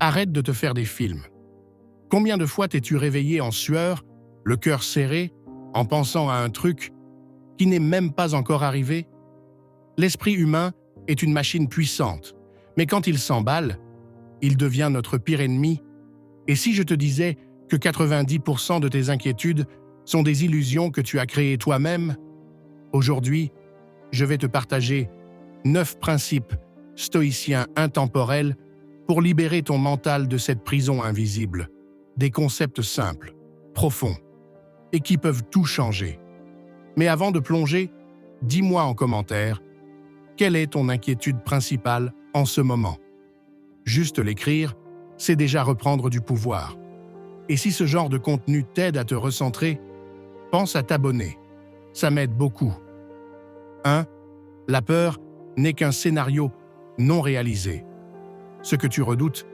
Arrête de te faire des films. Combien de fois t'es-tu réveillé en sueur, le cœur serré, en pensant à un truc qui n'est même pas encore arrivé? L'esprit humain est une machine puissante, mais quand il s'emballe, il devient notre pire ennemi. Et si je te disais que 90% de tes inquiétudes sont des illusions que tu as créées toi-même? Aujourd'hui, je vais te partager 9 principes stoïciens intemporels pour libérer ton mental de cette prison invisible. Des concepts simples, profonds, et qui peuvent tout changer. Mais avant de plonger, dis-moi en commentaire, quelle est ton inquiétude principale en ce moment? Juste l'écrire, c'est déjà reprendre du pouvoir. Et si ce genre de contenu t'aide à te recentrer, pense à t'abonner. Ça m'aide beaucoup. 1. La peur n'est qu'un scénario non réalisé. Ce que tu redoutes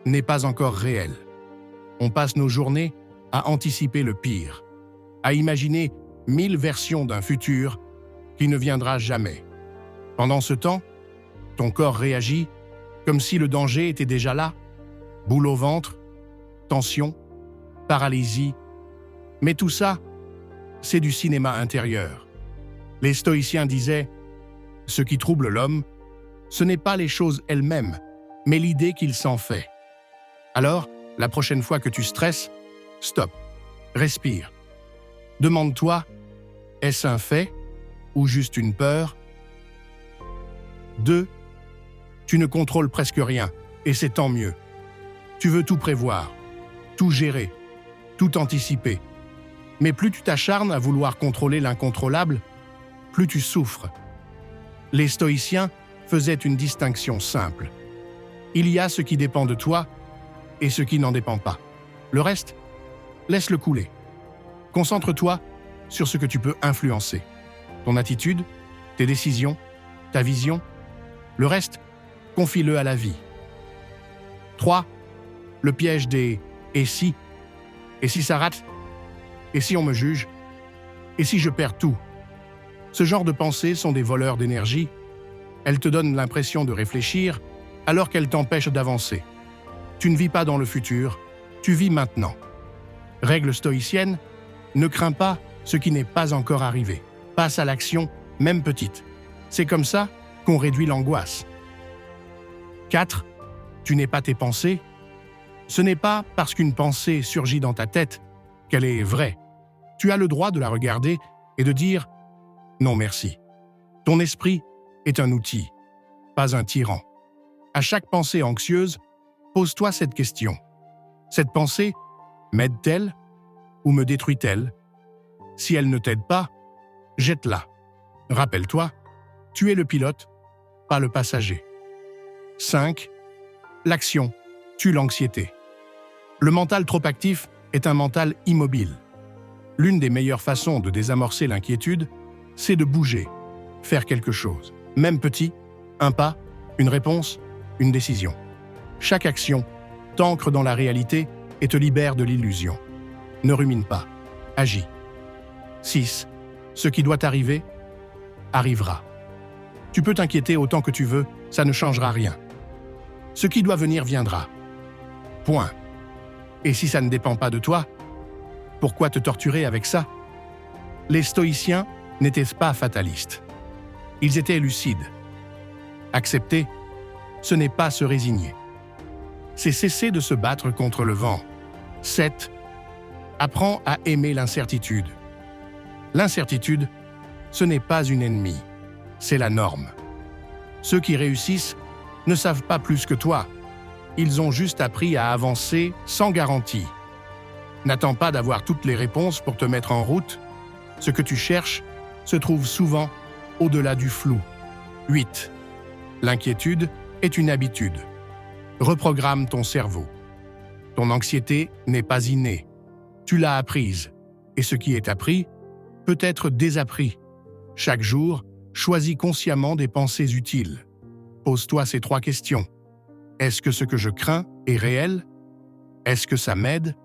n'est pas encore réel. On passe nos journées à anticiper le pire, à imaginer 1000 versions d'un futur qui ne viendra jamais. Pendant ce temps, ton corps réagit comme si le danger était déjà là. Boule au ventre, tension, paralysie. Mais tout ça, c'est du cinéma intérieur. Les stoïciens disaient « Ce qui trouble l'homme, ce n'est pas les choses elles-mêmes, mais l'idée qu'il s'en fait. » Alors, la prochaine fois que tu stresses, stop, respire. Demande-toi, est-ce un fait ou juste une peur? 2. Tu ne contrôles presque rien, et c'est tant mieux. Tu veux tout prévoir, tout gérer, tout anticiper. Mais plus tu t'acharnes à vouloir contrôler l'incontrôlable, plus tu souffres. Les stoïciens faisaient une distinction simple. Il y a ce qui dépend de toi et ce qui n'en dépend pas. Le reste, laisse-le couler. Concentre-toi sur ce que tu peux influencer. Ton attitude, tes décisions, ta vision. Le reste, confie-le à la vie. 3. Le piège des « et si » ? Et si ça rate? Et si on me juge? Et si je perds tout? Ce genre de pensées sont des voleurs d'énergie. Elles te donnent l'impression de réfléchir alors qu'elles t'empêchent d'avancer. Tu ne vis pas dans le futur, tu vis maintenant. Règle stoïcienne, ne crains pas ce qui n'est pas encore arrivé. Passe à l'action, même petite. C'est comme ça qu'on réduit l'angoisse. 4. Tu n'es pas tes pensées. Ce n'est pas parce qu'une pensée surgit dans ta tête qu'elle est vraie. Tu as le droit de la regarder et de dire « Non merci ». Ton esprit est un outil, pas un tyran. À chaque pensée anxieuse, pose-toi cette question. Cette pensée m'aide-t-elle ou me détruit-elle? Si elle ne t'aide pas, jette-la. Rappelle-toi, tu es le pilote, pas le passager. 5. L'action tue l'anxiété. Le mental trop actif est un mental immobile. L'une des meilleures façons de désamorcer l'inquiétude, c'est de bouger, faire quelque chose. Même petit, un pas, une réponse, une décision. Chaque action t'ancre dans la réalité et te libère de l'illusion. Ne rumine pas, agis. 6. Ce qui doit arriver, arrivera. Tu peux t'inquiéter autant que tu veux, ça ne changera rien. Ce qui doit venir viendra. Point. Et si ça ne dépend pas de toi, pourquoi te torturer avec ça? Les stoïciens n'étaient pas fatalistes. Ils étaient lucides. Accepter, ce n'est pas se résigner. C'est cesser de se battre contre le vent. 7. Apprends à aimer l'incertitude. L'incertitude, ce n'est pas une ennemie, c'est la norme. Ceux qui réussissent ne savent pas plus que toi. Ils ont juste appris à avancer sans garantie. N'attends pas d'avoir toutes les réponses pour te mettre en route. Ce que tu cherches se trouve souvent au-delà du flou. 8. L'inquiétude est une habitude. Reprogramme ton cerveau. Ton anxiété n'est pas innée. Tu l'as apprise. Et ce qui est appris peut être désappris. Chaque jour, choisis consciemment des pensées utiles. Pose-toi ces 3 questions. Est-ce que ce que je crains est réel? Est-ce que ça m'aide?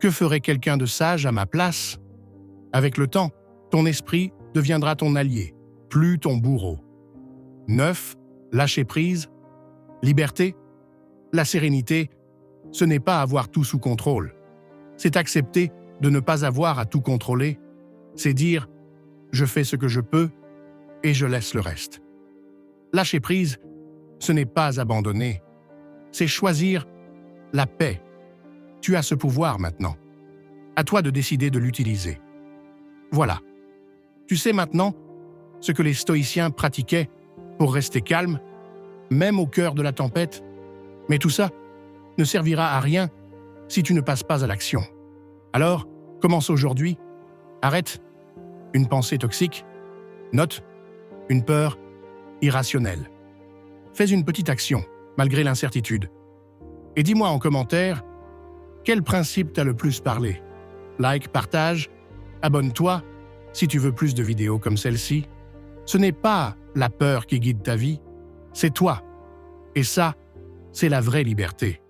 Que ferait quelqu'un de sage à ma place? Avec le temps, ton esprit deviendra ton allié, plus ton bourreau. 9. Lâcher prise. Liberté. La sérénité ce n'est pas avoir tout sous contrôle. C'est accepter de ne pas avoir à tout contrôler. C'est dire « je fais ce que je peux et je laisse le reste ». Lâcher prise, ce n'est pas abandonner. C'est choisir la paix. Tu as ce pouvoir maintenant. À toi de décider de l'utiliser. Voilà. Tu sais maintenant ce que les stoïciens pratiquaient pour rester calme, même au cœur de la tempête. Mais tout ça ne servira à rien si tu ne passes pas à l'action. Alors, commence aujourd'hui. Arrête une pensée toxique. Note une peur irrationnelle. Fais une petite action, malgré l'incertitude. Et dis-moi en commentaire, quel principe t'a le plus parlé? Like, partage, abonne-toi si tu veux plus de vidéos comme celle-ci. Ce n'est pas la peur qui guide ta vie, c'est toi. Et ça, c'est la vraie liberté.